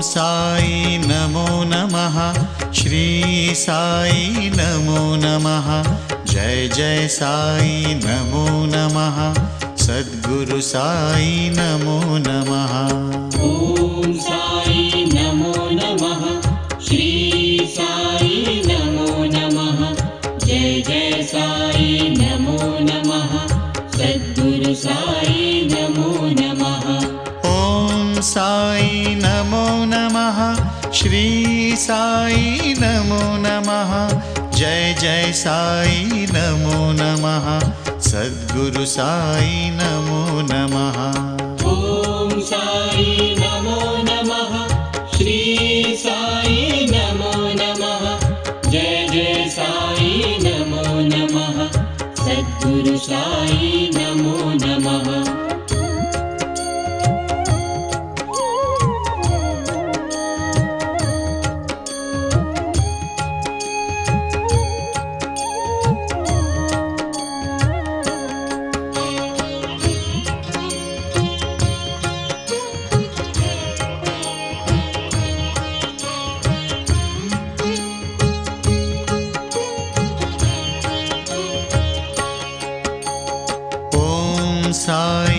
साई नमो नमः। श्री साई नमो नमः। जय जय साई नमो नमः। सद्गुरु साई नमो नमः। ओम साई नमो नमः। श्री साई नमो नमः। जय जय साई नमो नमः। सद्गुरु साई नमो नमः। ओम साई नमो नमः। श्री साई नमो नमः। जय जय साई नमो नमः। सद्गुरु साई नमो नमः। ओम साई नमो नमः। श्री साई नमो नमः। जय जय साई नमो नमः। सद्गुरु साई नमो नमः। साई